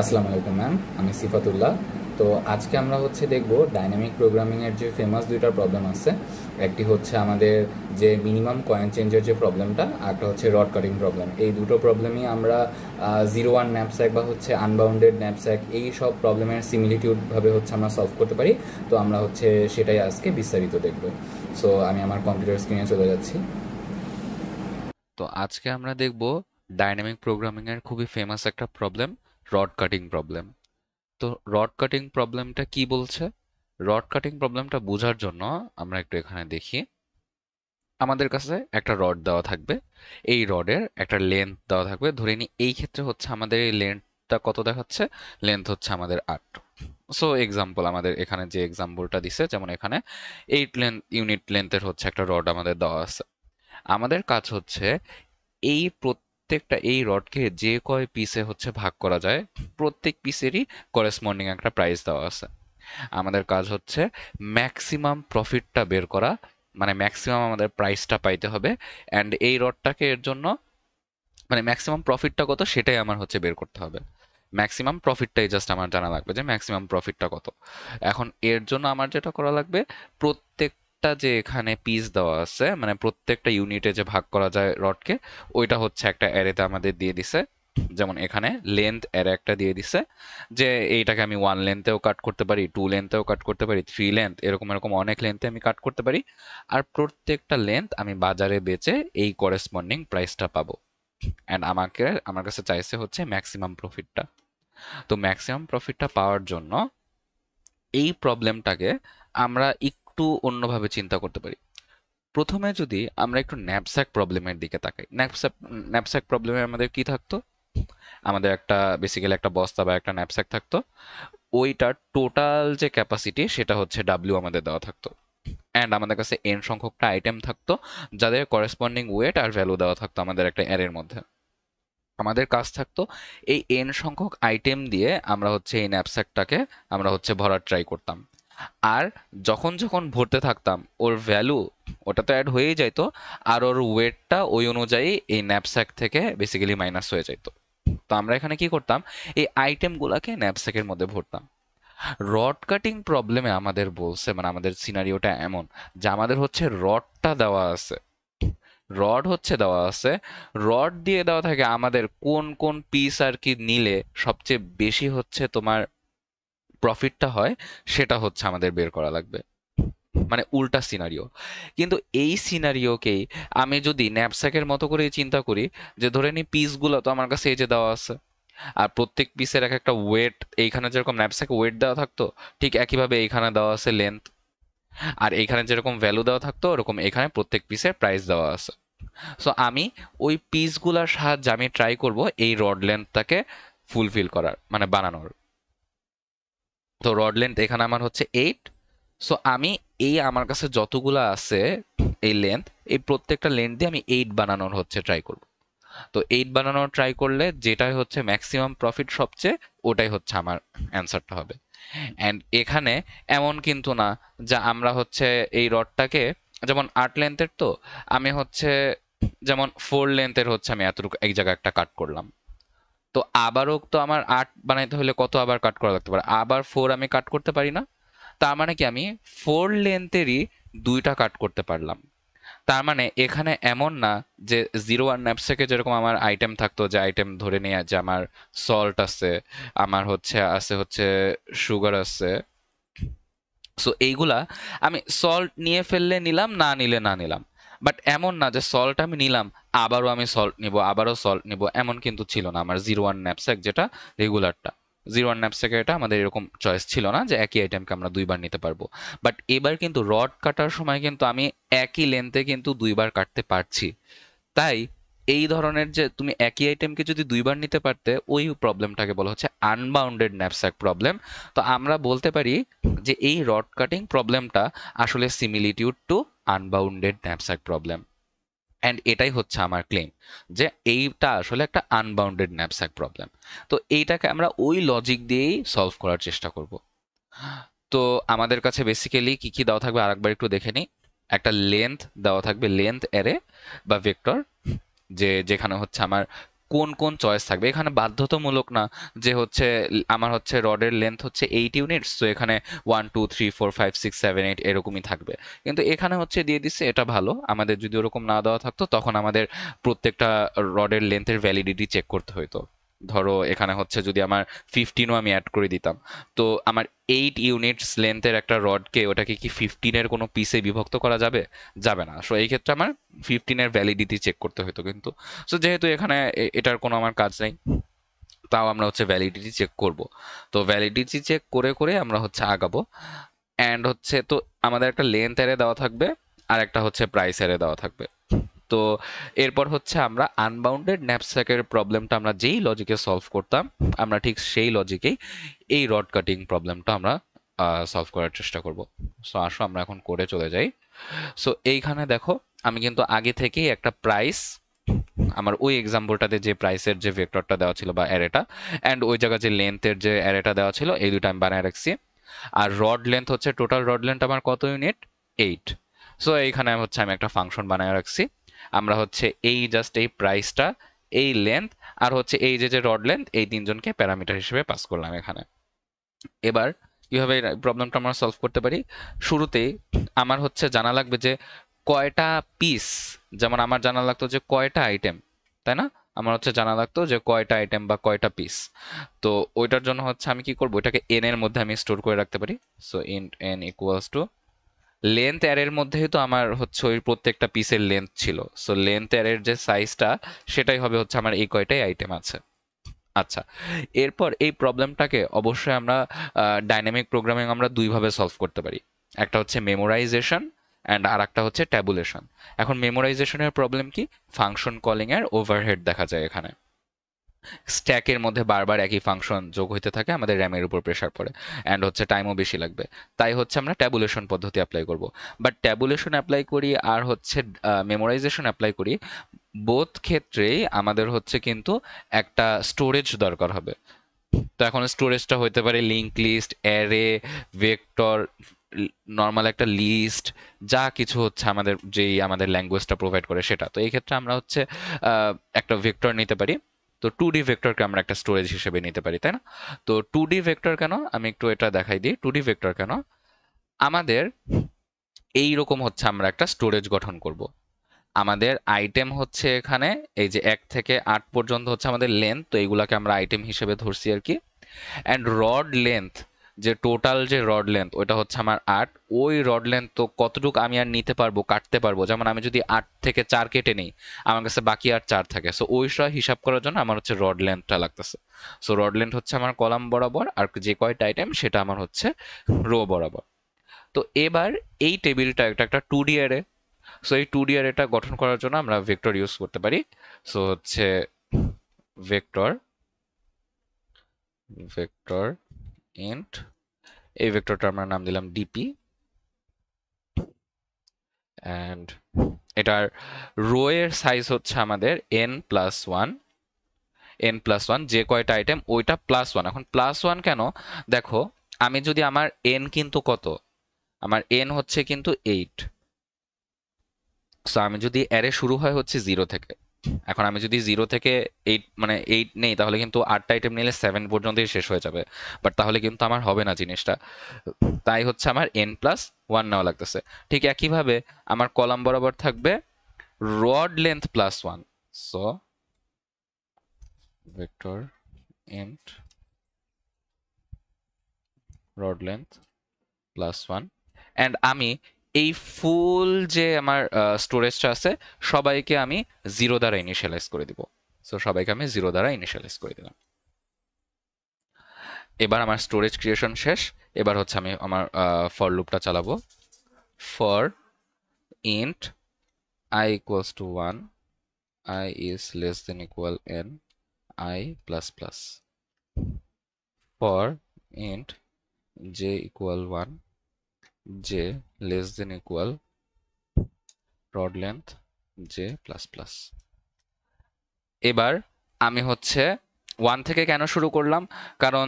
আসসালামু আলাইকুম ম্যাম, আমি সিফাতুল্লাহ। তো আজকে আমরা দেখব ডাইনামিক প্রোগ্রামিংয়ের যে ফেমাস দুইটা প্রবলেম আছে। একটি হচ্ছে আমাদের যে মিনিমাম কয়েন চেঞ্জের যে প্রবলেমটা, আর একটা হচ্ছে রড কাটিং প্রবলেম। এই দুটো প্রবলেমই আমরা জিরো ওয়ান ন্যাপস্যাক বা আনবাউন্ডেড ন্যাপস্যাক এই সব প্রবলেমের সিমিলিটিউডভাবে আমরা সলভ করতে পারি। তো আমরা সেটাই আজকে বিস্তারিত দেখব। সো আমি আমার কম্পিউটার স্ক্রিনে চলে যাচ্ছি। তো আজকে আমরা দেখব ডাইনামিক প্রোগ্রামিং এর খুবই ফেমাস একটা প্রবলেম, রড কাটিং প্রবলেম। তো রড কাটিং প্রবলেমটা কি বলছে? রড কাটিং প্রবলেমটা বোঝার জন্য আমরা একটু এখানে দেখি। আমাদের কাছে একটা রড দেওয়া থাকবে, এই রডের একটা লেন্থ দেওয়া থাকবে। ধরে নিই এই ক্ষেত্রে হচ্ছে আমাদের এই লেন্থটা কত দেখাচ্ছে, লেন্থ হচ্ছে আমাদের 8। সো এক্সাম্পল আমাদের এখানে যে এক্সাম্পলটা দিছে, যেমন এখানে 8 ইউনিট লেন্থের হচ্ছে একটা রড আমাদের দেওয়া আছে। আমাদের কাজ হচ্ছে এই প্রত্যেকটা এই রডকে যে কয় পিসে হচ্ছে ভাগ করা যায়, প্রত্যেক পিসেরই করেসপন্ডিং একটা প্রাইস দেওয়া আছে। আমাদের কাজ হচ্ছে ম্যাক্সিমাম প্রফিটটা বের করা, মানে ম্যাক্সিমাম আমাদের প্রাইসটা পাইতে হবে। অ্যান্ড এই রডটাকে এর জন্য মানে ম্যাক্সিমাম প্রফিটটা কত সেটাই আমার হচ্ছে বের করতে হবে। ম্যাক্সিমাম প্রফিটটাই জাস্ট আমার জানা লাগবে যে ম্যাক্সিমাম প্রফিটটা কত। এখন এর জন্য আমার যেটা করা লাগবে, প্রত্যেকটা যে এখানে পিস দেওয়া আছে, মানে প্রত্যেকটা ইউনিটে যে ভাগ করা যায় রডকে, ওইটা হচ্ছে একটা অ্যারেতে আমাদের দিয়ে দিছে। যেমন এখানে লেন্থ অ্যারে একটা দিয়ে দিছে, যে এইটাকে আমি 1 লেন্থেও কাট করতে পারি, 2 লেন্থেও কাট করতে পারি, 3 লেন্থ, এরকম এরকম অনেক লেন্থে আমি কাট করতে পারি। আর প্রত্যেকটা লেন্থ আমি বাজারে বেচে এই করেসপন্ডিং প্রাইসটা পাবো। অ্যান্ড আমার কাছে চাইছে হচ্ছে ম্যাক্সিমাম প্রফিটটা। তো ম্যাক্সিমাম প্রফিটটা পাওয়ার জন্য এই প্রবলেমটাকে আমরা একটু অন্যভাবে চিন্তা করতে পারি। প্রথমে যদি আমরা একটু ন্যাপস্যাক প্রবলেমের দিকে তাকাই, ন্যাপস্যাক ন্যাপস্যাক প্রবলেমে আমাদের কি থাকতো? আমাদের একটা বেসিক্যালি একটা বস্তা বা একটা ন্যাপস্যাক থাকতো। ওইটার টোটাল যে ক্যাপাসিটি সেটা হচ্ছে ডাব্লিউ আমাদের দেওয়া থাকতো। অ্যান্ড আমাদের কাছে এন সংখ্যকটা আইটেম থাকতো, যাদের করেসপন্ডিং ওয়েট আর ভ্যালু দেওয়া থাকতো আমাদের একটা অ্যারের মধ্যে। আমাদের কাজ থাকতো এই এন সংখ্যক আইটেম দিয়ে আমরা হচ্ছে এই ন্যাপস্যাকটাকে আমরা হচ্ছে ভরার ট্রাই করতাম। আর যখন যখন ভরতে থাকতাম ওর ভ্যালু ওটা তো অ্যাড হয়েই যাইতো, আর ওর ওয়েটটা ওই অনুযায়ী এই ন্যাপস্যাক থেকে বেসিক্যালি মাইনাস হয়ে যাইতো। তো আমরা এখানে কি করতাম, এই আইটেমগুলোকে ন্যাপস্যাকের মধ্যে ভরতাম। রড কাটিং প্রবলেমে আমাদের বলছে, মানে আমাদের সিনারিওটা এমন যে আমাদের হচ্ছে রডটা দেওয়া আছে, রড হচ্ছে দেওয়া আছে, রড দিয়ে দেওয়া থাকে আমাদের কোন কোন পিস আর কি নিলে সবচেয়ে বেশি হচ্ছে তোমার প্রফিটটা হয়, সেটা হচ্ছে আমাদের বের করা লাগবে। মানে উল্টা সিনারিও। কিন্তু এই সিনারিওকেই আমি যদি ন্যাপস্যাকের মতো করে চিন্তা করি, যে ধরে নি পিসগুলো তো আমার কাছে এই যে দেওয়া আছে, আর প্রত্যেক পিসের এক একটা ওয়েট, এইখানে যেরকম ন্যাপস্যাকে ওয়েট দেওয়া থাকতো, ঠিক একইভাবে এইখানে দেওয়া আছে লেন্থ। আর এইখানে যেরকম ভ্যালু দেওয়া থাকতো, ওরকম এখানে প্রত্যেক পিসের প্রাইস দেওয়া আছে। সো আমি ওই পিসগুলোর সাহায্যে আমি ট্রাই করব এই রড লেন্থটাকে ফুলফিল করার, মানে বানানোর। তো রড লেন্থ এখানে আমার হচ্ছে 8। সো আমি এই আমার কাছে যতগুলো আছে এই লেন্থ, এই প্রত্যেকটা লেন্থ দিয়ে আমি 8 বানানোর হচ্ছে ট্রাই করব। তো 8 বানানোর ট্রাই করলে যেটাই হচ্ছে ম্যাক্সিমাম প্রফিট সবচেয়ে, ওটাই হচ্ছে আমার অ্যান্সারটা হবে। অ্যান্ড এখানে এমন কিন্তু না যে আমরা হচ্ছে এই রডটাকে, যেমন 8 লেন্থের, তো আমি হচ্ছে যেমন 4 লেন্থের হচ্ছে আমি এতটুকু এক জায়গায় একটা কাট করলাম। তো আবারও তো আমার 8 বানাইতে হলে কত আবার কাট করা লাগতে পারে, আবার 4 আমি কাট করতে পারি না? তার মানে কি আমি 4 লেন্থেরই দুইটা কাট করতে পারলাম। তার মানে এখানে এমন না যে জিরো ওয়ান ন্যাপস্যাকে যেরকম আমার আইটেম থাকতো, যে আইটেম ধরে নিয়ে যে আমার সল্ট আছে, আমার হচ্ছে আছে হচ্ছে সুগার আছে। সো এইগুলা আমি সল্ট নিয়ে ফেললে নিলাম, না নিলে না নিলাম। বাট এমন না যে সল্ট আমি নিলাম, আবারও আমি সল্ট নিব, আবারও সল্ট নিব, এমন কিন্তু ছিল না আমার জিরো ওয়ান ন্যাপস্যাক যেটা রেগুলারটা। জিরো ওয়ান ন্যাপস্যাকে এটা আমাদের এরকম চয়েস ছিল না যে একই আইটেমকে আমরা দুইবার নিতে পারবো। বাট এবার কিন্তু রড কাটার সময় কিন্তু আমি একই লেন্থে কিন্তু দুইবার কাটতে পারছি। তাই এই ধরনের যে তুমি একই আইটেমকে যদি দুইবার নিতে পারতে, ওই প্রবলেমটাকে বলা হচ্ছে আনবাউন্ডেড ন্যাপস্যাক প্রবলেম। তো আমরা বলতে পারি যে এই রড কাটিং প্রবলেমটা আসলে similitude to unbounded knapsack problem. And এটাই হচ্ছে আমার ক্লেম, যে এইটা আসলে একটা আনবাউন্ডেড ন্যাপস্যাক প্রবলেম। তো এইটাকে আমরা ওই লজিক দিয়েই সলভ করার চেষ্টা করব। তো আমাদের কাছে বেসিক্যালি কি কি দেওয়া থাকবে আরেকবার একটু দেখে নিই। একটা লেন্থ দেওয়া থাকবে, লেন্থ অ্যারে বা ভেক্টর, যে যেখানে হচ্ছে আমার কোন কোন চয়েস থাকবে। এখানে বাধ্যতামূলক না যে হচ্ছে আমার হচ্ছে রডের লেন্থ হচ্ছে 8 ইউনিটস, তো এখানে 1 2 3 4 5 6 7 8 এরকমই থাকবে। কিন্তু এখানে হচ্ছে দিয়ে দিচ্ছে, এটা ভালো। আমাদের যদি ওরকম না দেওয়া থাকতো তখন আমাদের প্রত্যেকটা রডের লেন্থের ভ্যালিডিটি চেক করতে হতো। ধরো এখানে হচ্ছে যদি আমার 15ও আমি অ্যাড করে দিতাম, তো আমার 8 ইউনিটস লেন্থের একটা রডকে ওটাকে কি 15-এর কোনো পিসে বিভক্ত করা যাবে? যাবে না। সো এই ক্ষেত্রে আমার 15-এর ভ্যালিডিটি চেক করতে হতো কিন্তু। সো যেহেতু এখানে এটার কোনো আমার কাজ নেই, তাও আমরা হচ্ছে ভ্যালিডিটি চেক করব। তো ভ্যালিডিটি চেক করে করে আমরা হচ্ছে আগাবো। অ্যান্ড হচ্ছে তো আমাদের একটা লেন্থ অ্যারে দেওয়া থাকবে, আর একটা হচ্ছে প্রাইস অ্যারে দেওয়া থাকবে। তো এরপর হচ্ছে আমরা আনবাউন্ডেড ন্যাপস্যাকের প্রবলেমটা আমরা যেই লজিকে সলভ করতাম, আমরা ঠিক সেই লজিকেই এই রড কাটিং প্রবলেমটা আমরা সলভ করার চেষ্টা করব। সো আসো আমরা এখন করে চলে যাই। সো এইখানে দেখো আমি কিন্তু আগে থেকেই একটা প্রাইস, আমার ওই এক্সাম্পলটাতে যে প্রাইসের যে ভেক্টরটা দেওয়া ছিল বা অ্যারেটা, অ্যান্ড ওই জায়গায় যে লেন্থের যে অ্যারেটা দেওয়া ছিল, এই দুটো আমি বানায় রাখছি। আর রড লেন্থ হচ্ছে, টোটাল রড লেন্থ আমার কত ইউনিট? 8। সো এইখানে হচ্ছে আমি একটা ফাংশন বানায় রাখছি। আমরা হচ্ছে এই জাস্ট এই প্রাইসটা, এই লেন্থ, আর হচ্ছে এই যে যে রড লেন্থ, এই তিনজনকে প্যারামিটার হিসেবে পাস করলাম এখানে। এবার কিভাবে প্রবলেমটা আমরা সলভ করতে পারি? শুরুতেই আমার হচ্ছে জানা লাগবে যে কয়টা পিস। যেমন আমার জানা লাগতো যে কয়টা আইটেম, তাই না? আমার হচ্ছে জানা লাগতো যে কয়টা আইটেম বা কয়টা পিস। তো ওইটার জন্য হচ্ছে আমি কি করবো, এটাকে এন এর মধ্যে আমি স্টোর করে রাখতে পারি। So int N equals to length অ্যারের মধ্যেই তো আমার হচ্ছে ওই প্রত্যেকটা পিসের লেন্থ ছিল। সো লেন্থ অ্যারের যে সাইজটা, সেটাই হবে হচ্ছে আমার এই কয়টাই আইটেম আছে। আচ্ছা, এরপর এই প্রবলেমটাকে অবশ্যই আমরা ডাইনামিক প্রোগ্রামিং আমরা দুইভাবে সলভ করতে পারি। একটা হচ্ছে মেমোরাইজেশন, অ্যান্ড আর একটা হচ্ছে ট্যাবুলেশন। এখন মেমোরাইজেশনের প্রবলেম কি? ফাংশন কলিং এর ওভারহেড দেখা যায় এখানে। স্ট্যাকের মধ্যে বারবার একই ফাংশন যোগ হইতে থাকে, আমাদের র্যামের উপর প্রেশার পড়ে, অ্যান্ড হচ্ছে টাইমও বেশি লাগবে। তাই হচ্ছে আমরা ট্যাবুলেশন পদ্ধতি অ্যাপ্লাই করব। বাট ট্যাবুলেশন অ্যাপ্লাই করি আর হচ্ছে মেমোরাইজেশন অ্যাপ্লাই করি, বোথ ক্ষেত্রেই আমাদের হচ্ছে কিন্তু একটা স্টোরেজ দরকার হবে। তো এখন স্টোরেজটা হইতে পারে link list, array, vector, normal একটা লিস্ট, যা কিছু হচ্ছে আমাদের যেই আমাদের ল্যাঙ্গুয়েজটা প্রোভাইড করে সেটা। তো এই ক্ষেত্রে আমরা হচ্ছে একটা ভেক্টর নিতে পারি। তো 2D ভেক্টরকে আমরা একটা স্টোরেজ হিসেবে নিতে পারি, তাই না? তো 2D ভেক্টর কেন, আমি একটু এটা দেখাই দিই। 2D ভেক্টর কেন আমাদের এই রকম হচ্ছে আমরা একটা স্টোরেজ গঠন করব। আমাদের আইটেম হচ্ছে এখানে এই যে 1 থেকে 8 পর্যন্ত হচ্ছে আমাদের লেন্থ, তো এইগুলাকে আমরা আইটেম হিসেবে ধরছি আর কি। অ্যান্ড রড লেন্থ, যে টোটাল যে রড লেন্থ ওটা হচ্ছে আমার 8। ওই রড লেন্থ তো কতটুকু আমি আর নিতে পারবো, কাটতে পারবো। যেমন আমি যদি 8 থেকে 4 কেটে নিই, আমার কাছে বাকি আর 4 থাকে। সো ওইটা হিসাব করার জন্য আমার হচ্ছে রড লেন্থটা লাগতেছে। সো রড লেন্থ হচ্ছে আমার কলাম বরাবর, আর যে কয়টা আইটেম সেটা আমার হচ্ছে রো বরাবর। তো এবার এই টেবিলটা একটা একটা 2D অ্যারে। সো এই 2D অ্যারেটা গঠন করার জন্য আমরা ভেক্টর ইউজ করতে পারি। সো হচ্ছে ভেক্টর, ভেক্টর ইন্ট, এই ভেক্টরটা আমরা নাম দিলাম ডিপি। অ্যান্ড এটার রো এর সাইজ হচ্ছে আমাদের n+1, n+1, যে কয়টা আইটেম ওইটা +1। এখন +1 কেন? দেখো আমি যদি আমার n কিন্তু কত, আমার n হচ্ছে কিন্তু 8। সো আমি যদি অ্যারে শুরু হয় হচ্ছে 0 থেকে, এখন আমি যদি 0 থেকে 8 মানে 8 নেই, তাহলে কিন্তু 8টা আইটেম নিলে 7 পর্যন্তই শেষ হয়ে যাবে। বাট তাহলে কিন্তু আমার হবে না জিনিসটা। তাই হচ্ছে আমার n+1 নেওয়া লাগতেছে। ঠিক একইভাবে আমার কলাম বরাবর থাকবে rod length +1। So vector int rod length +1। And আমি এই ফুল যে আমার স্টোরেজটা আছে, সবাইকে আমি 0 দ্বারা ইনিশিয়ালাইজ করে দিব। সো সবাইকে আমি 0 দ্বারা ইনিশিয়ালাইজ করে দিলাম। এবার আমার স্টোরেজ ক্রিয়েশন শেষ। এবার হচ্ছে আমি আমার ফর লুপটা চালাবো। For int I equals to 1, I is less than equal n, I plus plus. For int j equal 1, j less than equal rod length j plus plus. এবার আমি হচ্ছে 1 থেকে কেন শুরু করলাম? কারণ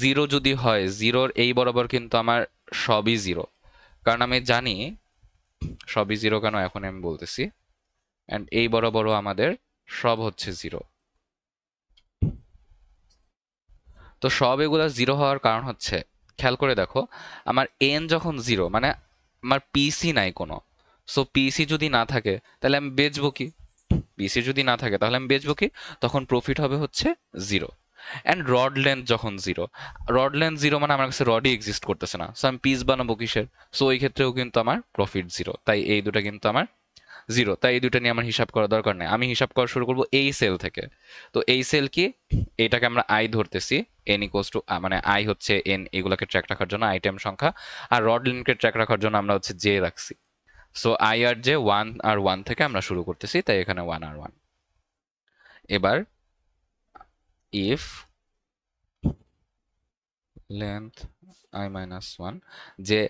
0 যদি হয়, 0-র এই বরাবর কিন্তু আমার সবই 0। কারণ আমি জানি সবই 0 কেন, এখন আমি বলতেছি। অ্যান্ড এই বরাবরও আমাদের সব হচ্ছে 0। তো সব এগুলা জিরো হওয়ার কারণ হচ্ছে, খেয়াল করে দেখো, আমার এন যখন জিরো মানে আমার পিসি নাই কোনো। সো পিসি যদি না থাকে তাহলে আমি বেচবো কি? পিসি যদি না থাকে তাহলে আমি বেচবো কি? তখন প্রফিট হবে হচ্ছে জিরো। অ্যান্ড রড লেন্থ যখন জিরো, রড লেন্থ জিরো মানে আমার কাছে রডই এক্সিস্ট করতেছে না, সো আমি পিস বানাবো কিসের? সো ওই ক্ষেত্রেও কিন্তু আমার প্রফিট জিরো। তাই এই দুটো কিন্তু আমার জিরো। তাই এই দুটো নিয়ে আমার হিসাব করার দরকার নেই। আমি হিসাব করা শুরু করবো এই সেল থেকে। তো এই সেল কি? এটাকে আমরা আই ধরতেছি। এন ইকোয়াস টু মানে আই হচ্ছে এন, এগুলোকে ট্র্যাক রাখার জন্য আইটেম সংখ্যা, আর রড লেন্থকে ট্র্যাক রাখার জন্য আমরা হচ্ছে জে রাখছি। সো আই আর জে, ওয়ান আর ওয়ান থেকে আমরা শুরু করতেছি, তাই এখানে ওয়ান আর ওয়ান। এবার if length I minus one, যে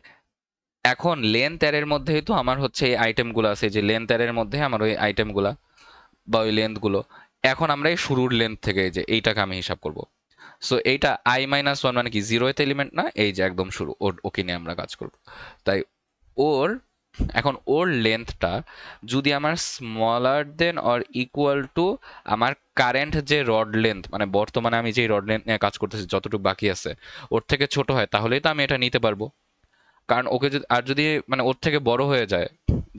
এখন লেন্থ অ্যারের মধ্যেই তো আমার হচ্ছে এই আইটেমগুলো আছে, যে লেন্থ অ্যারের মধ্যে আমার ওই আইটেমগুলো বা ওই লেন্থগুলো। এখন আমরা এই শুরুর লেন্থ থেকে যে এইটাকে আমি হিসাব করব। সো এইটা আই মাইনাস ওয়ান মানে কি, জিরোতে এলিমেন্ট না, এই যে একদম শুরু, ওকে নিয়ে আমরা কাজ করব। তাই ওর এখন ওর লেন্থটা যদি আমার smaller than or equal to আমার কারেন্ট যে রড লেন্থ, মানে বর্তমানে আমি যে রড লেন্থ নিয়ে কাজ করতেছি যতটুকু বাকি আছে ওর থেকে ছোট হয়, তাহলেই তো আমি এটা নিতে পারবো। কারণ ওকে যদি আর যদি মানে ওর থেকে বড় হয়ে যায়,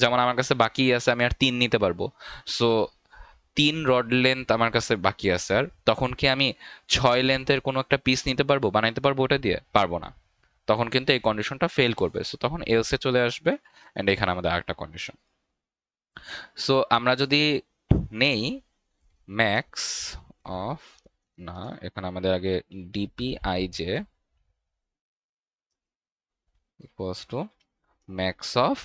যেমন আমার কাছে বাকি আছে আমি আর তিন নিতে পারবো। সো তিন রড লেন্থ আমার কাছে বাকি আছে, আর তখন কি আমি ছয় লেন্থের কোনো একটা পিস নিতে পারবো, বানাইতে পারবো? ওটা দিয়ে পারবো না। তখন কিন্তু এই কন্ডিশনটা ফেল করবে। সো তখন এলসে চলে আসবে, অ্যান্ড এখানে আমাদের আরেকটা কন্ডিশন। সো আমরা যদি নেই ম্যাক্স অফ, না এখানে আমাদের আগে DP I J equals to max of,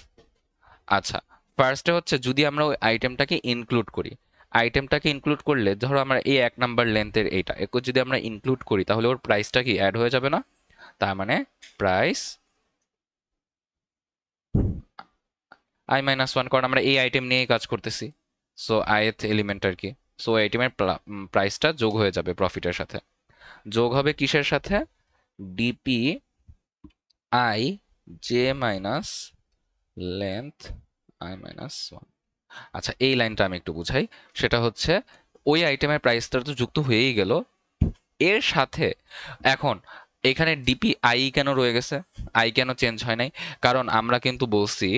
আচ্ছা ফার্স্টে হচ্ছে যদি আমরা ওই আইটেমটাকে ইনক্লুড করি, আইটেমটাকে ইনক্লুড করলে ধরো আমরা এই এক নাম্বার লেন্থের এইটা একটু যদি আমরা ইনক্লুড করি, তাহলে ওর প্রাইসটা কি অ্যাড হয়ে যাবে না? তার মানে প্রাইস আই মাইনাস ওয়ান, কারণ আমরা এই আইটেম নিয়েই কাজ করতেছি। সো আইথ এলিমেন্ট আর কি। সো আইটেমের প্রাইসটা যোগ হয়ে যাবে প্রফিটের সাথে। যোগ হবে কিসের সাথে? DP I J minus length I minus one. আচ্ছা এই লাইনটা আমি একটু বুঝাই। সেটা হচ্ছে ওই আইটেমের প্রাইসটা তো যুক্ত হয়েই গেল, এর সাথে এখন এখানে ডিপি আই কেন রয়ে গেছে? আই কেন চেঞ্জ হয় নাই? কারণ আমরা কিন্তু বলছি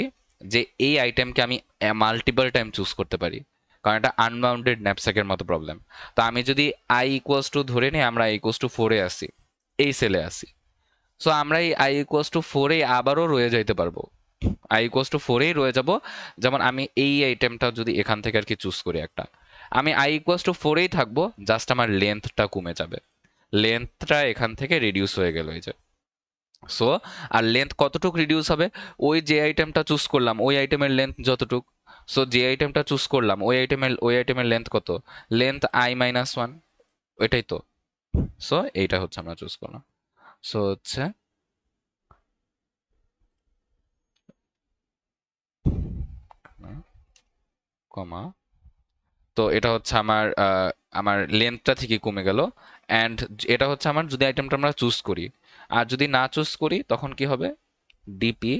যে এই আইটেমকে আমি মাল্টিপল টাইম চুজ করতে পারি, কারণ এটা আনবাউন্ডেড ন্যাপস্যাকের মতো প্রবলেম। তো আমি যদি আই ইকুয়ালস টু ধরে নিই আমরা আই ইকুয়ালস টু ফোরে আসি, এই সেলে আসি, সো আমরা এই আই ইকুয়ালস টু ফোরে আবারও রয়ে যাইতে পারবো, আই ইকুয়ালস টু ফোরেই রয়ে যাব। যেমন আমি এই আইটেমটা যদি এখান থেকে আর কি চুজ করি একটা, আমি আই ইকুয়ালস টু ফোরেই থাকবো, জাস্ট আমার লেন্থটা কমে যাবে, লেন্থটা এখান থেকে রিডিউস হয়ে গেল এই যে। সো আর লেন্থ কতটুকু রিডিউস হবে? ওই যে আইটেমটা চুজ করলাম ওই আইটেমের লেন্থ যতটুক, সো যে আইটেমটা চুজ করলাম ওই আইটেমের লেন্থ কত? লেন্থ আই মাইনাস ওয়ান, ওইটাই তো। সো এইটা হচ্ছে আমরা চুজ করলাম। সো হচ্ছে কমা, তো এটা হচ্ছে আমার আমার লেন্থটা থেকে কমে গেল। অ্যান্ড এটা হচ্ছে আমার যদি আইটেমটা আমরা চুজ করি, আর যদি না চুজ করি তখন কি হবে? DP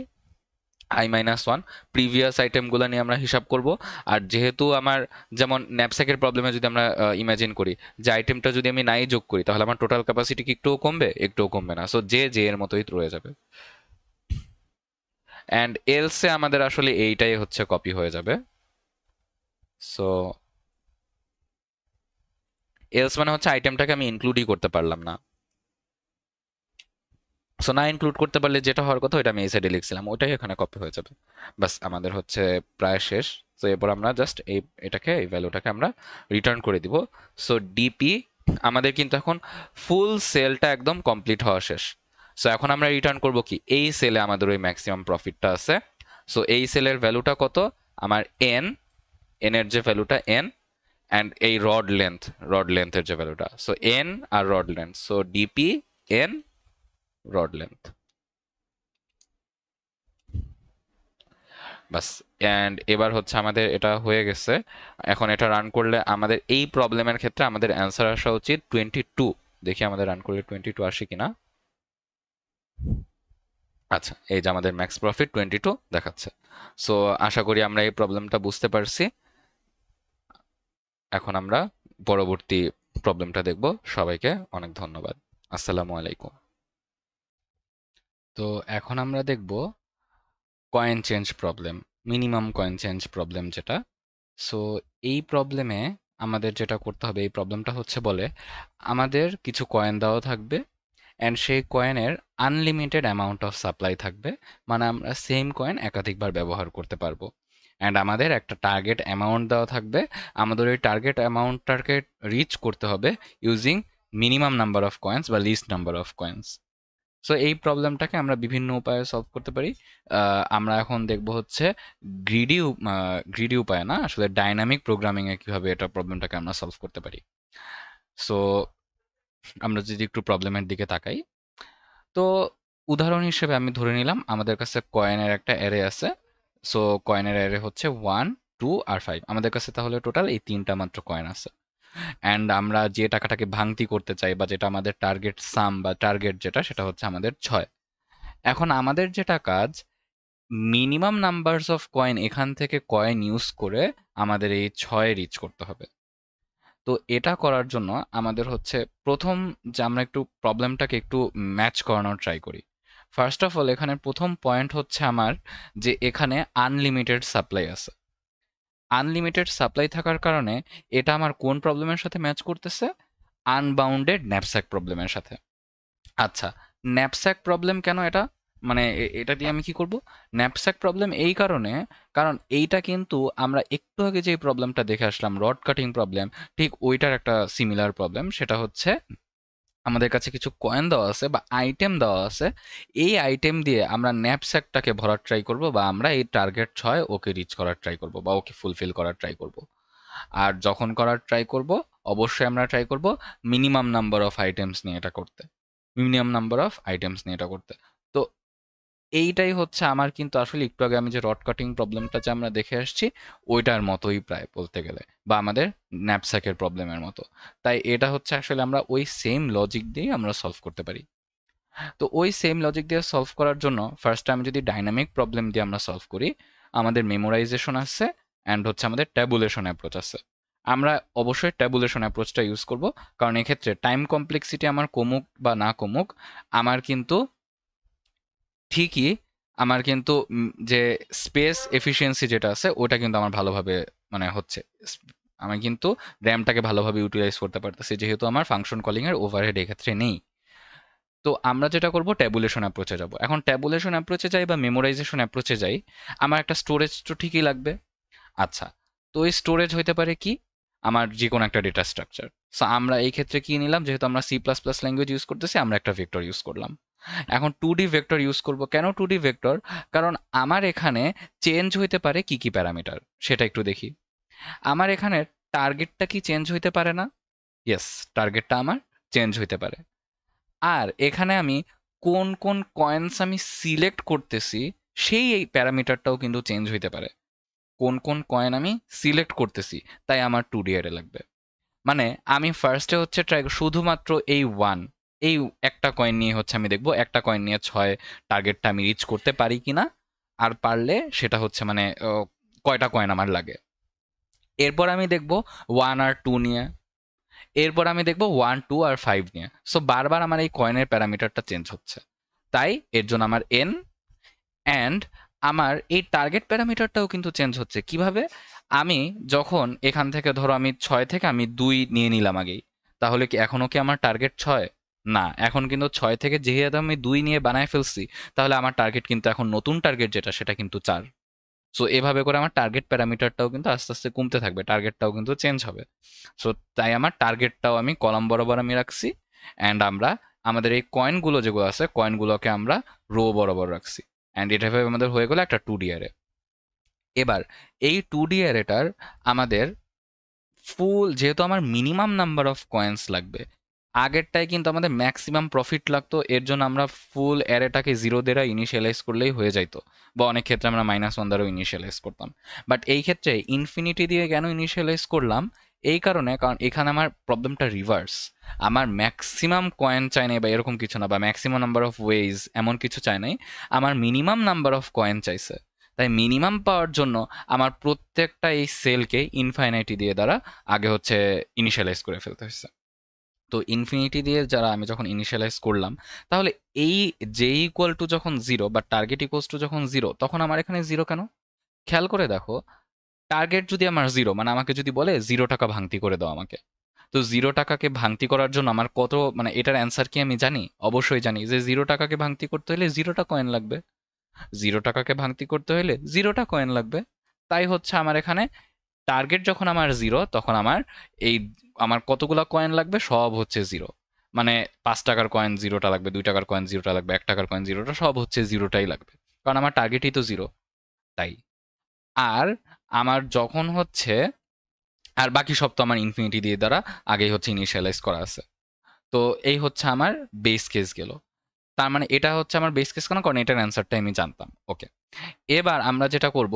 I minus one, previous আইটেমগুলো নিয়ে আমরা হিসাব করব। আর যেহেতু আমার যেমন ন্যাপস্যাকের প্রবলেমে যদি আমরা ইমাজিন করি যে আইটেমটা যদি আমি নাই যোগ করি, তাহলে আমার টোটাল ক্যাপাসিটি কি একটুও কমবে? একটুও কমবে না। সো যে এর মতোই রয়ে যাবে। অ্যান্ড এলসে আমাদের আসলে এইটাই হচ্ছে কপি হয়ে যাবে। সো এলস মানে হচ্ছে আইটেমটাকে আমি ইনক্লুডই করতে পারলাম না। সো না ইনক্লুড করতে পারলে যেটা হওয়ার কথা ওইটা আমি এই সাইডে লিখছিলাম, ওইটাই এখানে কপি হয়ে যাবে। বাস আমাদের হচ্ছে প্রায় শেষ। তো এরপর আমরা জাস্ট এই ভ্যালুটাকে আমরা রিটার্ন করে দিব। সো ডিপি আমাদের কিন্তু এখন ফুল সেলটা একদম কমপ্লিট হওয়া শেষ। সো এখন আমরা রিটার্ন করব কি, এই সেলে আমাদের ওই ম্যাক্সিমাম প্রফিটটা আছে। সো এই সেলের ভ্যালুটা কত? আমার এন, এর যে ভ্যালুটা এন, অ্যান্ড এই রড লেন্থের যে ভ্যালুটা, সো এন আর rod length, so DP N rod length. বাস। অ্যান্ড এবার হচ্ছে আমাদের এটা হয়ে গেছে। এখন এটা রান করলে আমাদের এই প্রবলেমের ক্ষেত্রে আমাদের অ্যান্সার আসা উচিত 22। দেখি আমাদের রান করলে 22 আসে কিনা। আচ্ছা এই যে আমাদের ম্যাক্স প্রফিট 22 দেখাচ্ছে। সো আশা করি আমরা এই প্রবলেমটা বুঝতে পারছি। এখন আমরা পরবর্তী প্রবলেমটা দেখব। সবাইকে অনেক ধন্যবাদ। আসসালামু আলাইকুম। তো এখন আমরা দেখব coin change problem, minimum coin change problem যেটা। সো এই প্রবলেমে আমাদের যেটা করতে হবে, এই প্রবলেমটা হচ্ছে বলে আমাদের কিছু কয়েন দেওয়া থাকবে অ্যান্ড সেই কয়েনের আনলিমিটেড অ্যামাউন্ট অফ সাপ্লাই থাকবে, মানে আমরা সেম কয়েন একাধিকবার ব্যবহার করতে পারবো। অ্যান্ড আমাদের একটা টার্গেট অ্যামাউন্ট দেওয়া থাকবে, আমাদের ওই টার্গেট অ্যামাউন্টটাকে রিচ করতে হবে using minimum number of coins বা least number of coins. So এই প্রবলেমটাকে আমরা বিভিন্ন উপায়ে সলভ করতে পারি। আমরা এখন দেখব হচ্ছে গ্রিডি গ্রিডি উপায় না, আসলে ডাইনামিক প্রোগ্রামিং এ কিভাবে এটা প্রবলেমটাকে আমরা সলভ করতে পারি। সো আমরা যদি একটু প্রবলেমের দিকে তাকাই, তো উদাহরণ হিসেবে আমি ধরে নিলাম আমাদের কাছে কয়েনের একটা অ্যারে আছে। সো কয়েনের অ্যারে হচ্ছে 1, 2 আর 5। আমাদের কাছে তাহলে টোটাল এই তিনটা মাত্র কয়েন আছে। অ্যান্ড আমরা যে টাকাটাকে ভাঙতি করতে চাই বা যেটা আমাদের টার্গেট সাম বা টার্গেট যেটা, সেটা হচ্ছে আমাদের 6। এখন আমাদের যেটা কাজ, মিনিমাম নাম্বারস অফ কয়েন এখান থেকে কয়েন ইউজ করে আমাদের এই 6 রিচ করতে হবে। তো এটা করার জন্য আমাদের হচ্ছে প্রথম যে আমরা একটু প্রবলেমটাকে একটু ম্যাচ করানোর ট্রাই করি। ফার্স্ট অফ অল এখানে প্রথম পয়েন্ট হচ্ছে আমার যে এখানে আনলিমিটেড সাপ্লাই আছে। আনলিমিটেড সাপ্লাই থাকার কারণে এটা আমার কোন প্রবলেমের সাথে ম্যাচ করতেছে? আনবাউন্ডেড ন্যাপস্যাক প্রবলেমের সাথে। আচ্ছা, ন্যাপস্যাক প্রবলেম কেন এটা? মানে এটা দিয়ে আমি কি করব? ন্যাপস্যাক প্রবলেম এই কারণে, কারণ এইটা কিন্তু আমরা একটু আগে যে প্রবলেমটা দেখে আসলাম, রড কাটিং প্রবলেম, ঠিক ওইটার একটা সিমিলার প্রবলেম। সেটা হচ্ছে আমাদের কাছে কিছু কয়েন দেওয়া আছে বা আইটেম দেওয়া আছে। এই আইটেম দিয়ে আমরা ন্যাপস্যাকটাকে ভরার ট্রাই করব, বা আমরা এই টার্গেট 6 ওকে রিচ করার ট্রাই করব বা ওকে ফুলফিল করার ট্রাই করব। আর যখন করার ট্রাই করব, অবশ্যই আমরা ট্রাই করব মিনিমাম নাম্বার অফ আইটেমস নিয়ে এটা করতে। মিনিমাম নাম্বার অফ আইটেমস নিয়ে এটা করতে। তো এইটাই হচ্ছে আমার কিন্তু আসলে একটু আগে আমি যে রড কাটিং প্রবলেমটা যে আমরা দেখে আসছি, ওইটার মতোই প্রায় বলতে গেলে, বা আমাদের ন্যাপস্যাকের প্রবলেমের মতো। তাই এটা হচ্ছে আসলে আমরা ওই সেম লজিক দিয়ে আমরা সলভ করতে পারি। তো ওই সেম লজিক দিয়ে সলভ করার জন্য ফার্স্টে আমি যদি ডাইনামিক প্রবলেম দিয়ে আমরা সলভ করি, আমাদের মেমোরাইজেশন আছে অ্যান্ড হচ্ছে আমাদের ট্যাবুলেশন অ্যাপ্রোচ আছে। আমরা অবশ্যই ট্যাবুলেশন অ্যাপ্রোচটা ইউজ করব, কারণ এক্ষেত্রে টাইম কমপ্লেক্সিটি আমার কমুক বা না কমুক, আমার কিন্তু ঠিকই আমার কিন্তু যে স্পেস এফিসিয়েন্সি যেটা আছে ওটা কিন্তু আমার ভালোভাবে মানে হচ্ছে, আমি কিন্তু র্যামটাকে ভালোভাবে ইউটিলাইজ করতে পারতেছি, যেহেতু আমার ফাংশন কলিং এর ওভারহেড এক্ষেত্রে নেই। তো আমরা যেটা করব ট্যাবুলেশন অ্যাপ্রোচে যাব। এখন ট্যাবুলেশন অ্যাপ্রোচে যাই বা মেমোরাইজেশন অ্যাপ্রোচে যাই, আমার একটা স্টোরেজ তো ঠিকই লাগবে। আচ্ছা, তো এই স্টোরেজ হইতে পারে কি? আমার যে কোনো একটা ডেটা স্ট্রাকচার। সো আমরা এই ক্ষেত্রে কি নিলাম, যেহেতু আমরা C plus plus language use করতেছি, আমরা একটা ভেক্টর ইউজ করলাম। এখন 2D ভেক্টর ইউজ করব কেন? 2D ভেক্টর, কারণ আমার এখানে চেঞ্জ হইতে পারে কি কি প্যারামিটার সেটা একটু দেখি। আমার এখানে টার্গেটটা কি চেঞ্জ হইতে পারে না? ইয়েস, টার্গেটটা আমার চেঞ্জ হইতে পারে। আর এখানে আমি কোন কোন কয়েন্স আমি সিলেক্ট করতেছি, সেই এই প্যারামিটারটাও কিন্তু চেঞ্জ হইতে পারে। কোন কোন কয়েন আমি সিলেক্ট করতেছি, তাই আমার 2D অ্যারে লাগবে। মানে আমি ফার্স্টে হচ্ছে ট্রাই শুধুমাত্র এই 1, এই একটা কয়েন নিয়ে হচ্ছে আমি দেখব একটা কয়েন নিয়ে 6 টার্গেটটা আমি রিচ করতে পারি কিনা, আর পারলে সেটা হচ্ছে মানে কয়টা কয়েন আমার লাগে। এরপর আমি দেখব 1 আর 2 নিয়ে, এরপর আমি দেখব 1, 2 আর 5 নিয়ে। সো বারবার আমার এই কয়েনের প্যারামিটারটা চেঞ্জ হচ্ছে, তাই এর জন্য আমার n, অ্যান্ড আমার এই টার্গেট প্যারামিটারটাও কিন্তু চেঞ্জ হচ্ছে। কিভাবে? আমি যখন এখান থেকে ধরো আমি 6 থেকে আমি 2 নিয়ে নিলাম আগেই, তাহলে কি এখনো কি আমার টার্গেট 6? না, এখন কিন্তু 6 থেকে যেহেতু আমি 2 নিয়ে বানায় ফেলছি, তাহলে আমার টার্গেট কিন্তু এখন নতুন টার্গেট যেটা সেটা কিন্তু 4। সো এভাবে করে আমার টার্গেট প্যারামিটারটাও কিন্তু আস্তে আস্তে কমতে থাকবে, টার্গেটটাও কিন্তু চেঞ্জ হবে। সো তাই আমার টার্গেটটাও আমি কলাম বরাবর আমি রাখছি, অ্যান্ড আমরা আমাদের এই কয়েনগুলো যেগুলো আছে কয়েনগুলোকে আমরা রো বরাবর রাখছি। অ্যান্ড এটা ভাবে আমাদের হয়ে গেল একটা 2D অ্যারে। এবার এই 2D অ্যারেটার আমাদের ফুল, যেহেতু আমার মিনিমাম নাম্বার অফ কয়েন্স লাগবে, আগেরটায় কিন্তু আমাদের ম্যাক্সিমাম প্রফিট লাগতো, এর জন্য আমরা ফুল অ্যারেটাকে 0 দ্বারা ইনিশিয়ালাইজ করলেই হয়ে যাইতো, বা অনেক ক্ষেত্রে আমরা -1 দ্বারাও ইনিশিয়ালাইজ করতাম। বাট এই ক্ষেত্রে ইনফিনিটি দিয়ে কেন ইনিশিয়ালাইজ করলাম? এই কারণে, কারণ এখানে আমার প্রবলেমটা রিভার্স। আমার ম্যাক্সিমাম কয়েন চাই নাই বা এরকম কিছু না, বা ম্যাক্সিমাম নাম্বার অফ ওয়েজ এমন কিছু চাই নাই, আমার মিনিমাম নাম্বার অফ কয়েন চাইছে। তাই মিনিমাম পাওয়ার জন্য আমার প্রত্যেকটা এই সেলকে ইনফাইনাইটি দিয়ে দ্বারা আগে হচ্ছে ইনিশিয়ালাইজ করে ফেলতে হয়েছে। তো ইনফিনিটি দিয়ে যারা আমি যখন ইনিশিয়ালাইজ করলাম, তাহলে এই জে ইকুয়াল টু যখন জিরো বা টার্গেট ইকুয়ালস টু যখন জিরো, তখন আমার এখানে জিরো কেন? খেয়াল করে দেখো, টার্গেট যদি আমার জিরো, মানে আমাকে যদি বলে 0 টাকা ভাঙতি করে দাও আমাকে, তো 0 টাকাকে ভাঙতি করার জন্য আমার কত, মানে এটার অ্যান্সার কি আমি জানি? অবশ্যই জানি যে 0 টাকাকে ভাঙতি করতে হলে 0টা কয়েন লাগবে। 0 টাকাকে ভাঙতি করতে হলে 0টা কয়েন লাগবে। তাই হচ্ছে আমার এখানে টার্গেট যখন আমার জিরো, তখন আমার এই আমার কতগুলা কয়েন লাগবে? সব হচ্ছে জিরো। মানে 5 টাকার কয়েন 0টা লাগবে, 2 টাকার কয়েন 0টা লাগবে, 1 টাকার কয়েন 0টা, সব হচ্ছে 0টাই লাগবে, কারণ আমার টার্গেটই তো জিরো। তাই। আর আমার যখন হচ্ছে, আর বাকি সব তো আমার ইনফিনিটি দিয়ে দ্বারা আগেই হচ্ছে ইনিশিয়ালাইজ করা আছে। তো এই হচ্ছে আমার বেস কেস গেল। তার মানে এটা হচ্ছে আমার বেস কেস কেন? কারণ এটার অ্যান্সারটা আমি জানতাম। ওকে, এবার আমরা যেটা করব,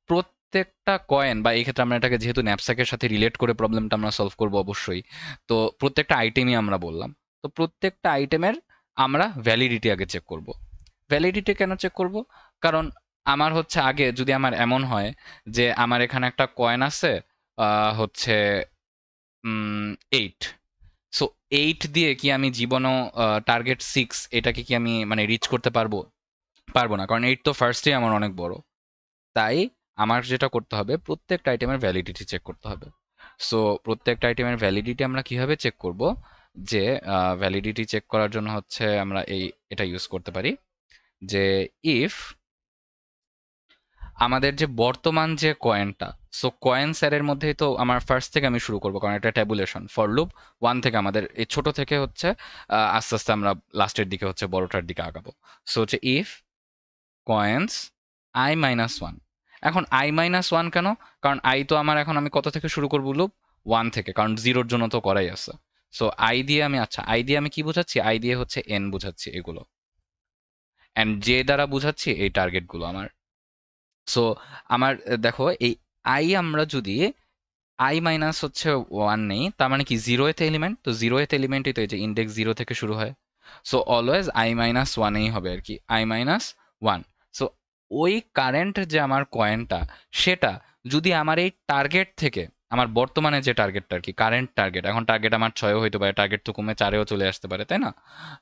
প্রত্যেকটা কয়েন, বা এই ক্ষেত্রে আমরা এটাকে যেহেতু ন্যাপস্যাকের সাথে রিলেট করে প্রবলেমটা আমরা সলভ করব অবশ্যই, তো প্রত্যেকটা আইটেমই আমরা বললাম। তো প্রত্যেকটা আইটেমের আমরা ভ্যালিডিটি আগে চেক করব। ভ্যালিডিটি কেন চেক করব? কারণ আমার হচ্ছে আগে যদি আমার এমন হয় যে আমার এখানে একটা কয়েন আছে হচ্ছে 8, সো 8 দিয়ে কি আমি জীবনও টার্গেট 6 এটাকে কি আমি মানে রিচ করতে পারবো? পারবো না, কারণ 8 তো ফার্স্টেই আমার অনেক বড়। তাই আমার যেটা করতে হবে, প্রত্যেকটা আইটেমের ভ্যালিডিটি চেক করতে হবে। সো প্রত্যেকটা আইটেমের ভ্যালিডিটি আমরা কিভাবে চেক করব? যে ভ্যালিডিটি চেক করার জন্য হচ্ছে আমরা এটা ইউজ করতে পারি, যে ইফ আমাদের যে বর্তমান যে কয়েনটা, সো কয়েন স্যারের মধ্যেই তো আমার ফার্স্ট থেকে আমি শুরু করবো, কারণ এটা ট্যাবুলেশন ফর লুপ 1 থেকে আমাদের এই ছোট থেকে হচ্ছে আস্তে আস্তে আমরা লাস্টের দিকে হচ্ছে বড়টার দিকে আগাবো। সো হচ্ছে ইফ কয়েন্স i-1। এখন i-1 কেন? কারণ i তো আমার, এখন আমি কত থেকে শুরু করবো লুপ? 1 থেকে, কারণ জিরোর জন্য তো করাই আছে। সো i দিয়ে আমি, আচ্ছা i দিয়ে আমি কি বোঝাচ্ছি? i দিয়ে হচ্ছে n বোঝাচ্ছি এগুলো, অ্যান্ড যে দ্বারা বোঝাচ্ছি এই টার্গেটগুলো আমার। সো আমার দেখো, এই i আমরা যদি i মাইনাস হচ্ছে 1 নেই, তার মানে কি জিরোয়েথ এলিমেন্ট, তো জিরোয়েথ এলিমেন্টই তো এই যে ইন্ডেক্স 0 থেকে শুরু হয়। সো অলওয়েজ i-1এই হবে আর কি, i-1। সো ওই কারেন্ট যে আমার কয়েনটা, সেটা যদি আমার এই টার্গেট থেকে, আমার বর্তমানে যে টার্গেটটা আর কি, কারেন্ট টার্গেট, এখন টার্গেট আমার 6ও হইতে পারে, টার্গেট তো কমে 4এও চলে আসতে পারে, তাই না?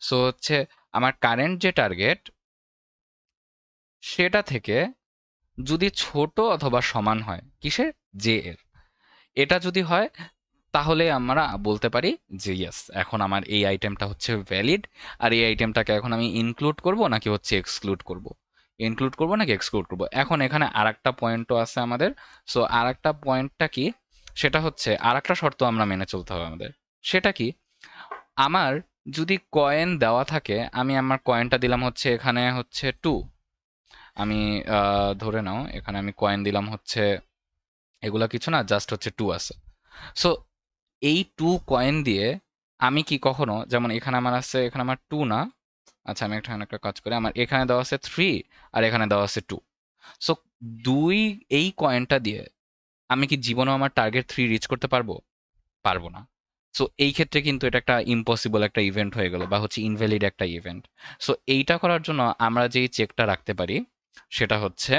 সো হচ্ছে আমার কারেন্ট যে টার্গেট, সেটা থেকে যদি ছোট অথবা সমান হয় কিসের? জে এর। এটা যদি হয়, তাহলে আমরা বলতে পারি যে ইয়েস, এখন আমার এই আইটেমটা হচ্ছে ভ্যালিড। আর এই আইটেমটাকে এখন আমি ইনক্লুড করব নাকি হচ্ছে এক্সক্লুড করব, ইনক্লুড করব নাকি এক্সক্লুড করব। এখন এখানে আরেকটা পয়েন্টও আছে আমাদের। সো আরেকটা পয়েন্টটা কি? সেটা হচ্ছে আরেকটা শর্ত আমরা মেনে চলতে হবে আমাদের। সেটা কি? আমার যদি কয়েন দেওয়া থাকে, আমি আমার কয়েনটা দিলাম হচ্ছে এখানে হচ্ছে 2, আমি ধরে নাও এখানে আমি কয়েন দিলাম হচ্ছে, এগুলা কিছু না, জাস্ট হচ্ছে 2 আছে। সো এই 2 কয়েন দিয়ে আমি কি কখনো, যেমন এখানে আমার আছে, এখানে আমার 2 না, আচ্ছা আমি এখানে একটা কাজ করি, আমার এখানে দেওয়া আছে 3 আর এখানে দেওয়া আছে 2। সো 2, এই কয়েনটা দিয়ে আমি কি জীবনেও আমার টার্গেট 3 রিচ করতে পারবো? পারবো না। সো এই ক্ষেত্রে কিন্তু এটা একটা ইম্পসিবল একটা ইভেন্ট হয়ে গেল, বা হচ্ছে ইনভ্যালিড একটা ইভেন্ট। সো এইটা করার জন্য আমরা যেই চেকটা রাখতে পারি, সেটা হচ্ছে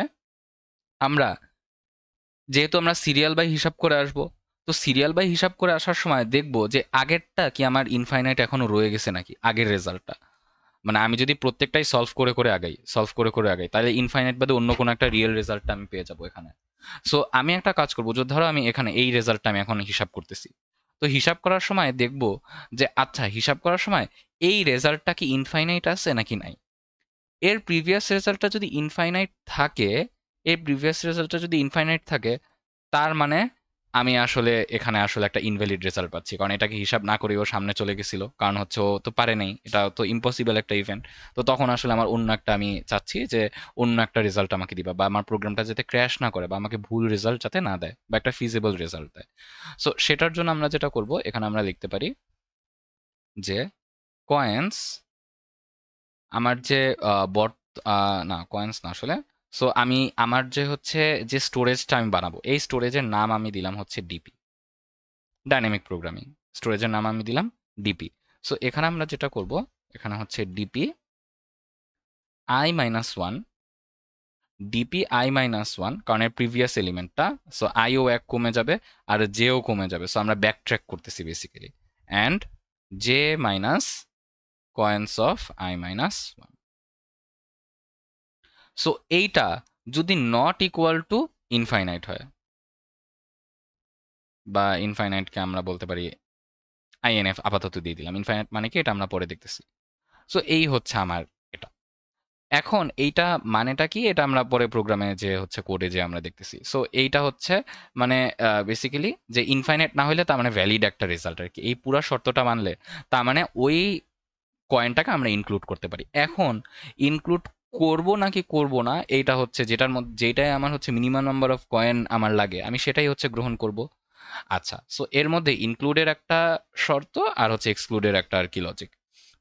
আমরা, যেহেতু আমরা সিরিয়াল বাই হিসাব করে আসব, তো সিরিয়াল বাই হিসাব করে আসার সময় দেখব যে আগেরটা কি আমার ইনফাইনাইট এখনো রয়ে গেছে নাকি, আগের রেজাল্টটা। মানে আমি যদি প্রত্যেকটাই সলভ করে করে আগাই, তাহলে ইনফাইনাইট বাদে অন্য কোনো একটা রিয়েল রেজাল্টটা আমি পেয়ে যাবো এখানে। সো আমি একটা কাজ করবো, যদি ধরো আমি এখানে এই রেজাল্টটা আমি এখন হিসাব করতেছি, তো হিসাব করার সময় দেখব যে আচ্ছা, হিসাব করার সময় এই রেজাল্টটা কি ইনফাইনাইট আছে নাকি নাই। এর প্রিভিয়াস রেজাল্টটা যদি ইনফাইনাইট থাকে, তার মানে আমি আসলে এখানে আসলে একটা ইনভ্যালিড রেজাল্ট পাচ্ছি, কারণ এটাকে হিসাব না করে ও সামনে চলে গেছিল, কারণ হচ্ছে ও তো পারে নাই, এটা তো ইম্পসিবল একটা ইভেন্ট। তো তখন আসলে আমার অন্য একটা, আমি চাচ্ছি যে অন্য একটা রেজাল্ট আমাকে দিবা, বা আমার প্রোগ্রামটা যাতে ক্র্যাশ না করে, বা আমাকে ভুল রেজাল্ট যাতে না দেয়, বা একটা ফিজিবল রেজাল্ট দেয়। সো সেটার জন্য আমরা যেটা করব, এখানে আমরা লিখতে পারি যে কয়েন্স, আমার যে না কয়েন্স না আসলে, সো আমি আমার যে হচ্ছে যে স্টোরেজটা আমি বানাবো, এই স্টোরেজের নাম আমি দিলাম হচ্ছে ডিপি, ডাইনামিক প্রোগ্রামিং স্টোরেজের নাম আমি দিলাম ডিপি। সো এখানে আমরা যেটা করব, এখানে হচ্ছে ডিপি i-1, ডিপি i-1, কারণ এর প্রিভিয়াস এলিমেন্টটা, সো আইও 1 কমে যাবে আর জেও কমে যাবে, সো আমরা ব্যাক ট্র্যাক করতেছি basically, and J minus coins of I minus one. So এইটা যদি নট ইকুয়াল টু ইনফাইনাইট হয়, বা ইনফাইনাইটকে আমরা বলতে পারি আইএনএফ আপাতত দিয়ে দিলাম, ইনফাইনাইট মানে কি এটা আমরা পরে দেখতেছি। সো এই হচ্ছে আমার এটা। এখন এইটা মানেটা কি এটা আমরা পরে প্রোগ্রামে যে হচ্ছে কোডে যে আমরা দেখতেছি। সো এইটা হচ্ছে মানে বেসিক্যালি যে ইনফাইনাইট না হলে তার মানে ভ্যালিড একটা রেজাল্ট আর কি। এই পুরা শর্তটা মানলে তার মানে ওই কয়েনটাকে আমরা ইনক্লুড করতে পারি। এখন ইনক্লুড করব নাকি করব না, এইটা হচ্ছে যেটার মধ্যে যেটাই আমার হচ্ছে মিনিমাম নাম্বার অফ কয়েন আমার লাগে আমি সেটাই হচ্ছে গ্রহণ করব। আচ্ছা, সো এর মধ্যে ইনক্লুডের একটা শর্ত আর হচ্ছে এক্সক্লুডের একটা আর কি লজিক।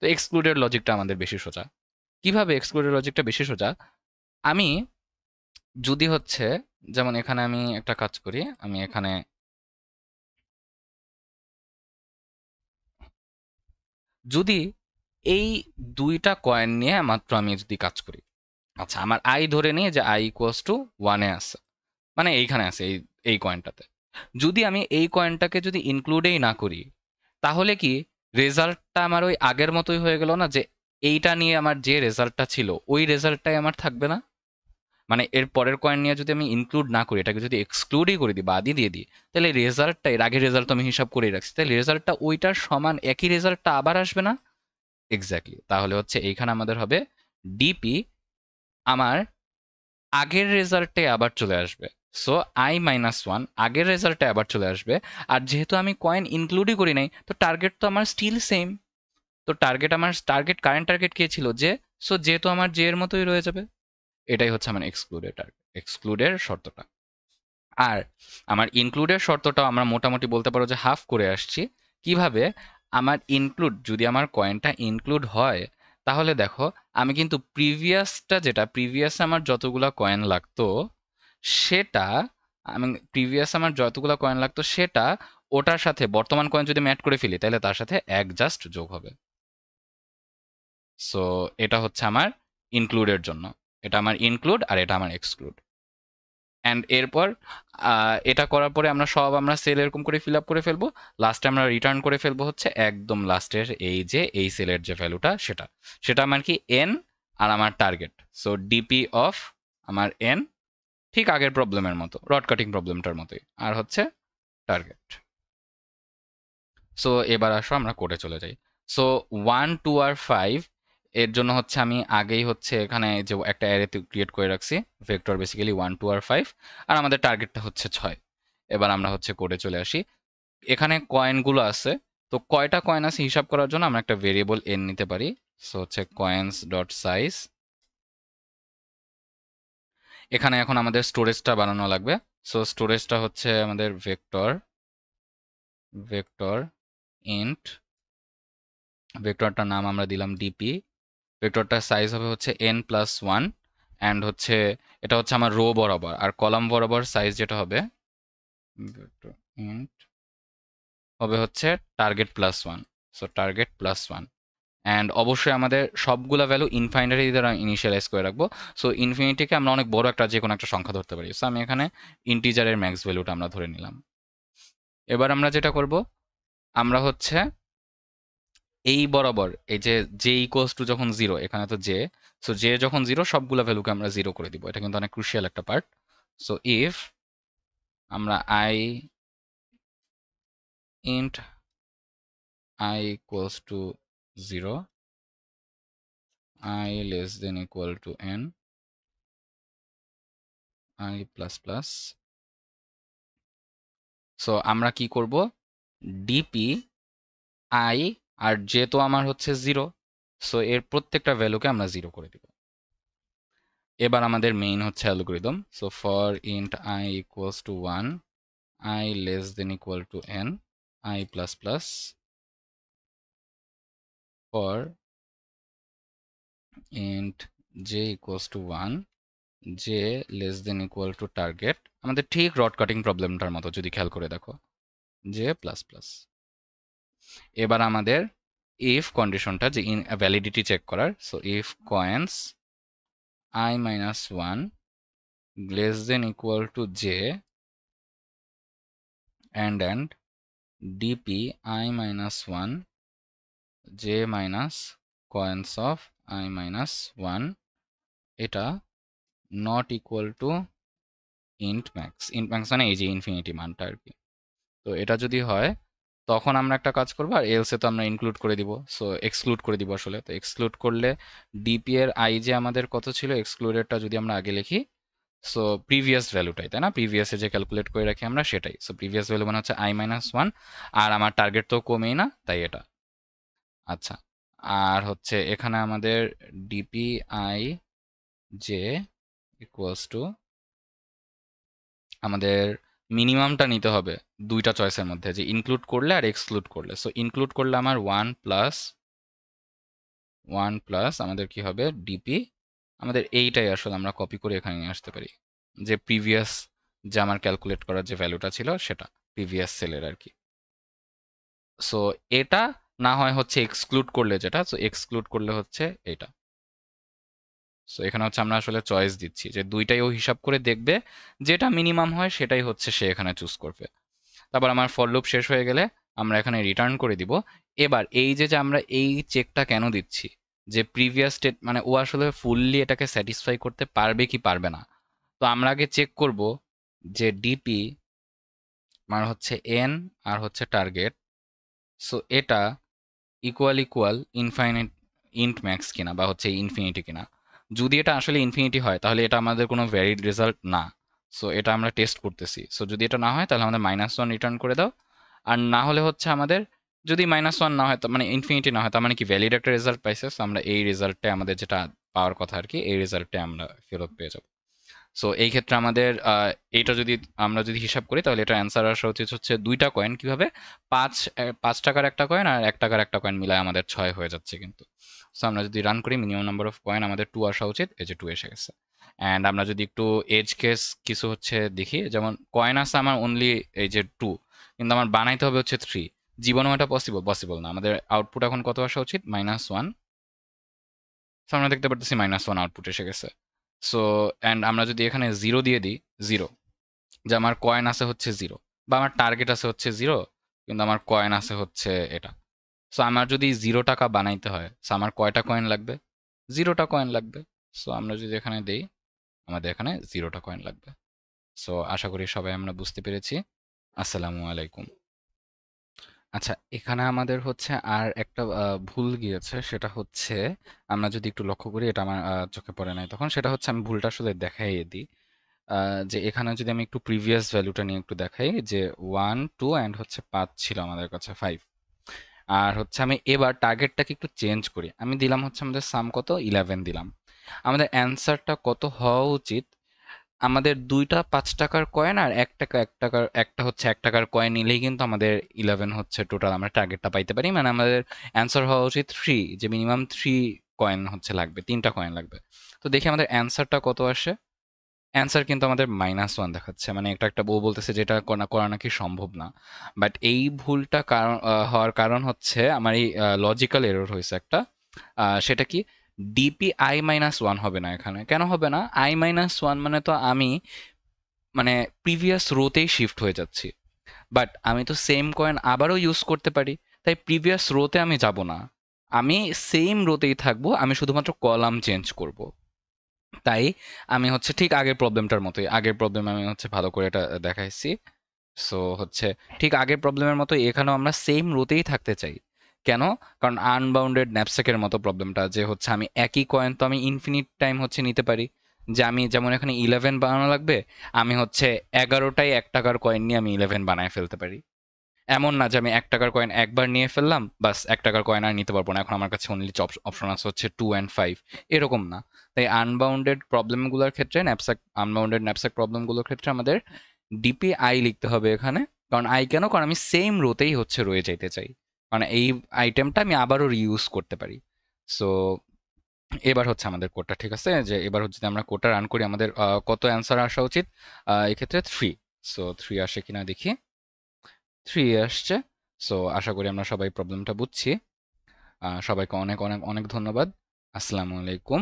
তো এক্সক্লুডের লজিকটা আমাদের বেশি সোজা। কিভাবে এক্সক্লুডের লজিকটা বেশি সোজা? আমি যদি হচ্ছে যেমন এখানে আমি একটা কাজ করি, আমি এখানে যদি এই দুইটা কয়েন নিয়ে মাত্র আমি যদি কাজ করি, আচ্ছা আমার আই ধরে নিয়ে যে আই ইকুয়ালস টু ওয়ানে আছে, মানে এইখানে আছে এই এই কয়েনটাতে। যদি আমি এই কয়েনটাকে যদি ইনক্লুডেই না করি, তাহলে কি রেজাল্টটা আমার ওই আগের মতোই হয়ে গেল না? যে এইটা নিয়ে আমার যে রেজাল্টটা ছিল ওই রেজাল্টটাই আমার থাকবে না? মানে এর পরের কয়েন নিয়ে যদি আমি ইনক্লুড না করি, এটাকে যদি এক্সক্লুডই করে দিই, বাদই দিয়ে দিই, তাহলে রেজাল্টটা এর আগের রেজাল্ট তো আমি হিসাব করেই রাখছি, তাহলে রেজাল্টটা ওইটার সমান একই রেজাল্টটা আবার আসবে না? এক্স্যাক্টলি। তাহলে হচ্ছে এইখানে আমাদের হবে ডিপি আমার আগের রেজাল্টে আবার চলে আসবে। সো আই মাইনাস ওয়ান আগের রেজাল্টে আবার চলে আসবে। আর যেহেতু আমি কয়েন ইনক্লুডই করি নাই, তো টার্গেট তো আমার স্টিল সেম। তো টার্গেট কারেন্ট টার্গেট কে ছিল? যে। সো যেহেতু আমার জে এর মতোই রয়ে যাবে। এটাই হচ্ছে আমার এক্সক্লুডের শর্তটা। আর আমার ইনক্লুডের শর্তটাও আমরা মোটামুটি বলতে পারো যে হাফ করে আসছি। কিভাবে? আমার ইনক্লুড যদি আমার কয়েনটা ইনক্লুড হয়, তাহলে দেখো আমি কিন্তু প্রিভিয়াস আমার যতগুলা কয়েন লাগতো সেটা আমি আমার যতগুলা কয়েন লাগতো সেটা ওটার সাথে বর্তমান কয়েন যদি আমি অ্যাড করে ফেলি তাহলে তার সাথে এক জাস্ট যোগ হবে। সো এটা হচ্ছে আমার ইনক্লুডের জন্য। এটা আমার ইনক্লুড আর এটা আমার এক্সক্লুড। অ্যান্ড এরপর এটা করার পরে আমরা সেল এরকম করে ফিল আপ করে ফেলবো। লাস্টে আমরা রিটার্ন করে ফেলবো হচ্ছে একদম লাস্টের এই যে এই সেলের যে ভ্যালুটা সেটা। সেটা আমার কি এন আর আমার টার্গেট। সো ডিপি অফ আমার এন, ঠিক আগের প্রবলেমের মতো, রড কাটিং প্রবলেমটার মতোই, আর হচ্ছে টার্গেট। সো এবার আসো আমরা কোডে চলে যাই। সো 1 2 আর 5 এর জন্য হচ্ছে আমি আগেই হচ্ছে এখানে যে একটা অ্যারে ক্রিয়েট করে রাখছি, ভেক্টর বেসিক্যালি 1 2 আর 5, আর আমাদের টার্গেটটা হচ্ছে 6। এবার আমরা হচ্ছে কোডে চলে আসি। এখানে কয়েনগুলো আছে, তো কয়টা কয়েন আছে হিসাব করার জন্য আমরা একটা ভেরিয়েবল এন নিতে পারি। সো হচ্ছে কয়েন্স ডট সাইজ। এখানে এখন আমাদের স্টোরেজটা বানানো লাগবে। সো স্টোরেজটা হচ্ছে আমাদের ভেক্টর ইন্ট, ভেক্টরটার নাম আমরা দিলাম ডিপি, ভেক্টরটার সাইজ হবে হচ্ছে n+1, অ্যান্ড হচ্ছে এটা হচ্ছে আমার রো বরাবর, আর কলাম বরাবর সাইজ যেটা হবে ভেক্টর ইন্ট হবে হচ্ছে target plus one. So target plus one, and অবশ্যই আমাদের সবগুলা ভ্যালু ইনফাইনাইট দ্বারা ইনিশিয়ালাইজ করে রাখবো। সো ইনফিনিটিকে আমরা অনেক বড় একটা যে কোনো একটা সংখ্যা ধরতে পারি। সো আমি এখানে ইন্টিজারের ম্যাক্স ভ্যালুটা আমরা ধরে নিলাম। এবার আমরা যেটা করব, আমরা হচ্ছে এই বরাবর এই যে জে ইকুয়ালস টু যখন জিরো, এখানে তো জে, সো জে যখন জিরো সবগুলা ভ্যালুকে আমরা জিরো করে দিব। এটা কিন্তু অনেক ক্রুশিয়াল একটা পার্ট। সো ইফ আমরা I int I equals to zero, I less than equal to N, I plus plus. So আমরা কি করব, ডিপি আই আর জে তো আমার হচ্ছে জিরো, সো এর প্রত্যেকটা ভ্যালুকে আমরা জিরো করে দিব। এবার আমাদের মেইন হচ্ছে algorithm. So for int I equals to one, I less than equal to n, I plus plus, for int j equals to 1, j less than equal to target। আমাদের ঠিক রড কাটিং প্রবলেমটার মতো যদি খেয়াল করে দেখো, j plus plus. এবার আমাদের if কন্ডিশনটা যে ভ্যালিডিটি চেক করার, so if coins I minus 1 less than equal to j and dp I minus 1 J minus coins of I minus one, এটা not equal to int max. Int max মানে এই যে infinity মানটা আর কি। তো এটা যদি হয় তখন আমরা একটা কাজ করবো, আর এলসে তো আমরা ইনক্লুড করে দিব, সো এক্সক্লুড করে দিব আসলে। তো এক্সক্লুড করলে ডিপি এর আই যে আমাদের কত ছিল, এক্সক্লুডেডটা যদি আমরা আগে লিখি, সো প্রিভিয়াস ভ্যালুটাই, তাই না, প্রিভিয়াসে যে ক্যালকুলেট করে রাখি আমরা সেটাই। সো প্রিভিয়াস ভ্যালু মানে হচ্ছে আই মাইনাস ওয়ান, আর আমার টার্গেট তো কমেই না, তাই এটা। আচ্ছা, আর হচ্ছে এখানে আমাদের DP I J equals to আমাদের মিনিমামটা নিতে হবে দুইটা চয়েসের মধ্যে, যে ইনক্লুড করলে আর এক্সক্লুড করলে। সো ইনক্লুড করলে আমার ওয়ান প্লাস আমাদের কি হবে ডিপি, আমাদের এইটাই আসলে আমরা কপি করে এখানে নিয়ে আসতে পারি, যে প্রিভিয়াস যে আমার ক্যালকুলেট করার যে ভ্যালুটা ছিল সেটা প্রিভিয়াস সেলের আর কি। সো এটা না হয় হচ্ছে এক্সক্লুড করলে যেটা, সো এক্সক্লুড করলে হচ্ছে এটা। সো এখানে হচ্ছে আমরা আসলে চয়েস দিচ্ছি যে দুইটাই ও হিসাব করে দেখবে, যেটা মিনিমাম হয় সেটাই হচ্ছে সে এখানে চুজ করবে। তারপর আমার ফর লুপ শেষ হয়ে গেলে আমরা এখানে রিটার্ন করে দিব। এবার এই যে যে আমরা এই চেকটা কেন দিচ্ছি, যে প্রিভিয়াস স্টেট মানে ও আসলে ফুললি এটাকে স্যাটিসফাই করতে পারবে কি পারবে না। তো আমরা আগে চেক করব যে ডিপি মানে হচ্ছে এন আর হচ্ছে টার্গেট, সো এটা ইকুয়াল ইনফাইনাইট ইন্ট ম্যাক্স কিনা বা হচ্ছে ইনফিনিটি কিনা। যদি এটা আসলে ইনফিনিটি হয় তাহলে এটা আমাদের কোনো ভ্যালিড রেজাল্ট না। সো এটা আমরা টেস্ট করতেছি। সো যদি এটা না হয় তাহলে আমাদের মাইনাস ওয়ান রিটার্ন করে দাও। আর না হলে হচ্ছে আমাদের, যদি মাইনাস ওয়ান না হয় তো মানে ইনফিনিটি না হয়, তার মানে কি ভ্যালিড একটা রেজাল্ট পাইছে। সো আমরা এই রেজাল্টে আমাদের যেটা পাওয়ার কথা আর কি, এই রেজাল্টে আমরা ফেরত পেয়ে যাবো। সো এই ক্ষেত্রে আমাদের এইটা যদি আমরা যদি হিসাব করি তাহলে এটা অ্যান্সার আসা উচিত হচ্ছে দুইটা কয়েন কিভাবে, 5 টাকার একটা কয়েন আর 1 টাকার একটা কয়েন মিলায় আমাদের 6 হয়ে যাচ্ছে কিন্তু। সো আমরা যদি রান করি মিনিমাম নাম্বার অফ কয়েন আমাদের 2 আসা উচিত, এই যে 2 এসে গেছে। অ্যান্ড আমরা যদি একটু এজ কেস কিছু হচ্ছে দেখি, যেমন কয়েন আছে আমার অনলি এই যে 2, কিন্তু আমার বানাইতে হবে হচ্ছে 3। জীবনেও এটা পসিবল না। আমাদের আউটপুট এখন কত আসা উচিত, -1। সো আমরা দেখতে পারতেছি -1 আউটপুট এসে গেছে। সো অ্যান্ড আমরা যদি এখানে জিরো দিয়ে দিই, জিরো, যে আমার কয়েন আছে হচ্ছে জিরো, বা আমার টার্গেট আছে হচ্ছে জিরো, কিন্তু আমার কয়েন আছে হচ্ছে এটা। সো আমার যদি 0 টাকা বানাইতে হয়, সো আমার কয়টা কয়েন লাগবে, 0টা কয়েন লাগবে। সো আমরা যদি এখানে দেই, আমাদের এখানে 0টা কয়েন লাগবে। সো আশা করি সবাই আমরা বুঝতে পেরেছি। আসসালামু আলাইকুম। আচ্ছা, এখানে আমাদের হচ্ছে আর একটা ভুল গিয়েছে, সেটা হচ্ছে আমরা যদি একটু লক্ষ্য করি, এটা আমার চোখে পড়ে নাই তখন, সেটা হচ্ছে আমি ভুলটা আসলে দেখাইয়ে দিই। যে এখানে যদি আমি একটু প্রিভিয়াস ভ্যালুটা নিয়ে একটু দেখাই, যে 1 2 অ্যান্ড হচ্ছে 5 ছিল আমাদের কাছে 5। আর হচ্ছে আমি এবার টার্গেটটাকে একটু চেঞ্জ করি, আমি দিলাম হচ্ছে আমাদের সাম কত 11 দিলাম। আমাদের অ্যান্সারটা কত হওয়া উচিত, আমাদের দুইটা 5 টাকার কয়েন আর 1 টাকা 1 টাকার একটা হচ্ছে 1 টাকার কয়েন নিলেই কিন্তু আমাদের 11 হচ্ছে টোটাল আমরা টার্গেটটা পাইতে পারি। মানে আমাদের অ্যান্সার হওয়া উচিত 3, যে মিনিমাম 3 কয়েন হচ্ছে লাগবে, 3টা কয়েন লাগবে। তো দেখি আমাদের অ্যান্সারটা কত আসে। অ্যান্সার কিন্তু আমাদের -1 দেখাচ্ছে, মানে এটা একটা বউ বলতেছে যেটা করা করা নাকি সম্ভব না। বাট এই ভুলটা কারণ হওয়ার কারণ হচ্ছে আমার এই লজিক্যাল এরর হয়েছে একটা। সেটা কি, ডিপি i-1 হবে না এখানে। কেন হবে না? i-1 মানে তো আমি মানে প্রিভিয়াস রোতেই শিফট হয়ে যাচ্ছি। বাট আমি তো সেম কয়েন আবারও ইউজ করতে পারি, তাই প্রিভিয়াস রোতে আমি যাব না, আমি সেম রোতেই থাকবো, আমি শুধুমাত্র কলাম চেঞ্জ করব। তাই আমি হচ্ছে ঠিক আগের প্রবলেমটার মতোই, আগের প্রবলেম আমি হচ্ছে ভালো করে এটা দেখাইছি। সো হচ্ছে ঠিক আগের প্রবলেমের মতো এখানেও আমরা সেম রোতেই থাকতে চাই। কেন? কারণ আনবাউন্ডেড ন্যাপস্যাকের মতো প্রবলেমটা, যে হচ্ছে আমি একই কয়েন তো আমি ইনফিনিট টাইম হচ্ছে নিতে পারি। যে আমি যেমন এখানে 11 বানানো লাগবে, আমি হচ্ছে 11টাই 1 টাকার কয়েন নিয়ে আমি 11 বানায় ফেলতে পারি। এমন না যে আমি 1 টাকার কয়েন একবার নিয়ে ফেললাম, বাস 1 টাকার কয়েন আর নিতে পারবো না, এখন আমার কাছে অনলি অপশন আছে হচ্ছে 2 অ্যান্ড 5, এরকম না। তাই আনবাউন্ডেড প্রবলেমগুলোর ক্ষেত্রে আনবাউন্ডেড ন্যাপস্যাক প্রবলেমগুলোর ক্ষেত্রে আমাদের ডিপি আই লিখতে হবে এখানে। কারণ আই কেন, কারণ আমি সেম রোতেই হচ্ছে রয়ে যেতে চাই, মানে এই আইটেমটা আমি আবারও রিইউজ করতে পারি। সো এবার হচ্ছে আমাদের কোডটা ঠিক আছে, যে এবার হচ্ছে যদি আমরা কোডটা রান করি আমাদের কত অ্যান্সার আসা উচিত, এক্ষেত্রে 3। সো 3 আসে কিনা দেখি, 3 আসছে। সো আশা করি আমরা সবাই প্রবলেমটা বুঝছি। সবাইকে অনেক অনেক অনেক ধন্যবাদ। আসসালামু আলাইকুম।